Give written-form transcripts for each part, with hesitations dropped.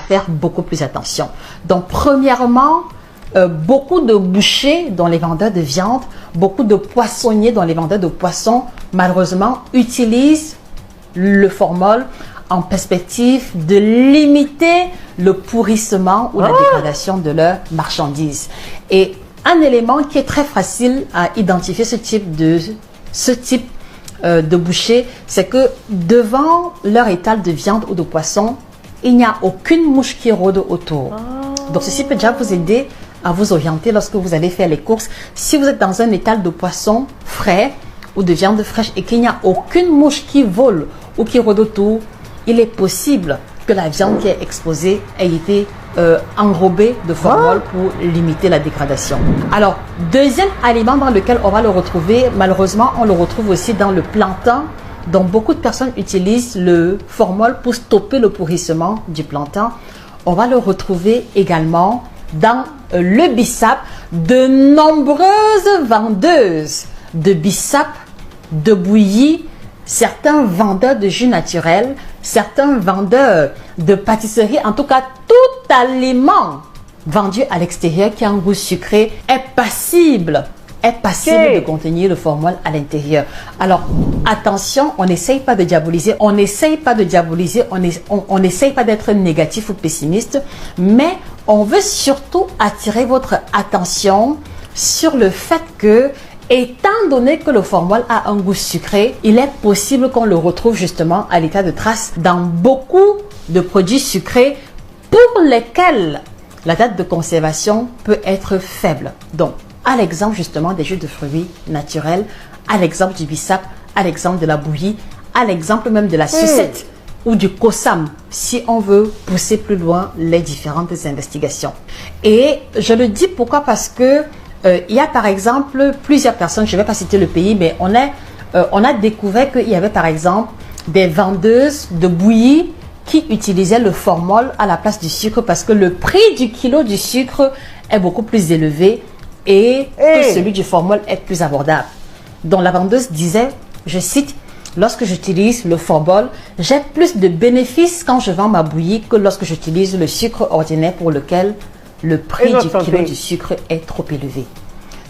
faire beaucoup plus attention. Donc, premièrement, beaucoup de bouchers dans les vendeurs de viande, beaucoup de poissonniers dans les vendeurs de poissons, malheureusement, utilisent le formol en perspective de limiter le pourrissement ou la dégradation de leurs marchandises. Et un élément qui est très facile à identifier ce type de boucher, c'est que devant leur étal de viande ou de poisson, il n'y a aucune mouche qui rôde autour. Donc ceci peut déjà vous aider à vous orienter lorsque vous allez faire les courses. Si vous êtes dans un étal de poisson frais ou de viande fraîche et qu'il n'y a aucune mouche qui vole ou qui rôde autour, il est possible que la viande qui est exposée ait été enrobée de formol pour limiter la dégradation. Alors, deuxième aliment dans lequel on va le retrouver, malheureusement, on le retrouve aussi dans le plantain. Donc, beaucoup de personnes utilisent le formol pour stopper le pourrissement du plantain. On va le retrouver également dans le bissap. De nombreuses vendeuses de bissap, de bouillie, certains vendeurs de jus naturel, certains vendeurs de pâtisserie, en tout cas tout aliment vendu à l'extérieur qui a un goût sucré est passible de contenir le formol à l'intérieur. Alors attention, on n'essaye pas de diaboliser, on n'essaye pas d'être négatif ou pessimiste, mais on veut surtout attirer votre attention sur le fait que, étant donné que le formol a un goût sucré, il est possible qu'on le retrouve justement à l'état de trace dans beaucoup de produits sucrés pour lesquels la date de conservation peut être faible. Donc, à l'exemple justement des jus de fruits naturels, à l'exemple du bissap, à l'exemple de la bouillie, à l'exemple même de la sucette ou du kossam, si on veut pousser plus loin les différentes investigations. Et je le dis pourquoi? Parce que il y a par exemple plusieurs personnes, je ne vais pas citer le pays, mais on a découvert qu'il y avait par exemple des vendeuses de bouillie qui utilisaient le formol à la place du sucre parce que le prix du kilo du sucre est beaucoup plus élevé et que celui du formol est plus abordable. Donc la vendeuse disait, je cite, lorsque j'utilise le formol, j'ai plus de bénéfices quand je vends ma bouillie que lorsque j'utilise le sucre ordinaire pour lequel le prix du kilo du sucre est trop élevé.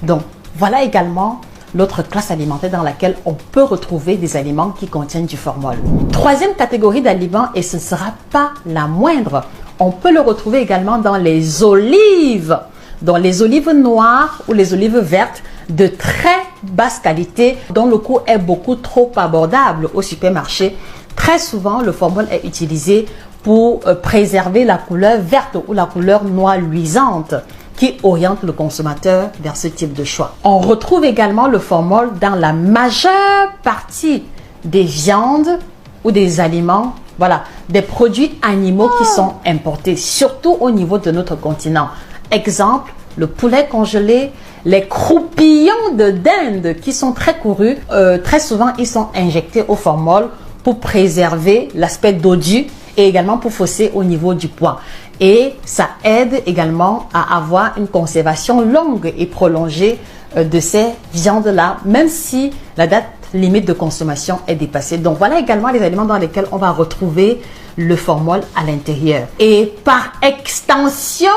Donc, voilà également l'autre classe alimentaire dans laquelle on peut retrouver des aliments qui contiennent du formol. Troisième catégorie d'aliments, et ce ne sera pas la moindre, on peut le retrouver également dans les olives. Dans les olives noires ou les olives vertes de très basse qualité, dont le coût est beaucoup trop abordable au supermarché. Très souvent, le formol est utilisé pour préserver la couleur verte ou la couleur noire luisante qui oriente le consommateur vers ce type de choix. On retrouve également le formol dans la majeure partie des viandes ou des aliments, voilà, des produits animaux qui sont importés, surtout au niveau de notre continent. Exemple, le poulet congelé, les croupillons de dinde qui sont très courus, très souvent ils sont injectés au formol pour préserver l'aspect dodu et également pour fausser au niveau du poids. Et ça aide également à avoir une conservation longue et prolongée de ces viandes-là, même si la date limite de consommation est dépassée. Donc voilà également les aliments dans lesquels on va retrouver le formol à l'intérieur. Et par extension,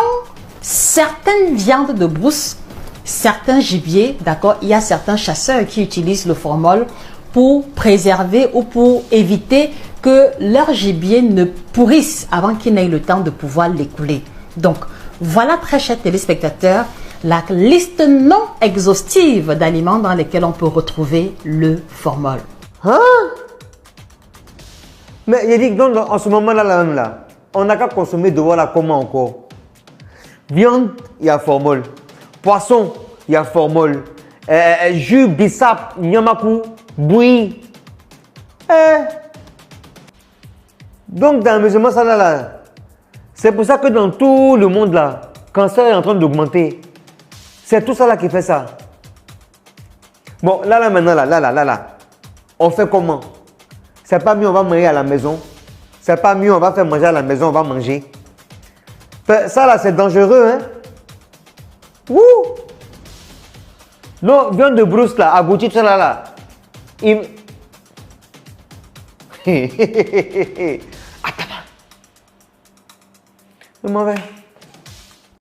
certaines viandes de brousse, certains gibiers, d'accord, il y a certains chasseurs qui utilisent le formol pour préserver ou pour éviter que leur gibier ne pourrisse avant qu'il n'ait le temps de pouvoir l'écouler. Donc, voilà, très chers téléspectateurs, la liste non exhaustive d'aliments dans lesquels on peut retrouver le formol. Hein? Mais il dit donc en ce moment-là, on n'a qu'à consommer de voilà comment encore. Viande, il y a formol. Poisson, il y a formol. Jus, bissap, nyamakou, bouillie. Donc, dans le musulman, ça là, c'est pour ça que dans tout le monde là, le cancer est en train d'augmenter. C'est tout ça là qui fait ça. Bon, maintenant, on fait comment? C'est pas mieux, on va manger à la maison. C'est pas mieux, on va faire manger à la maison, on va manger. Ça là, c'est dangereux, hein? Ouh! Non, viande de brousse là, abouti, tout ça là. Je m'en vais.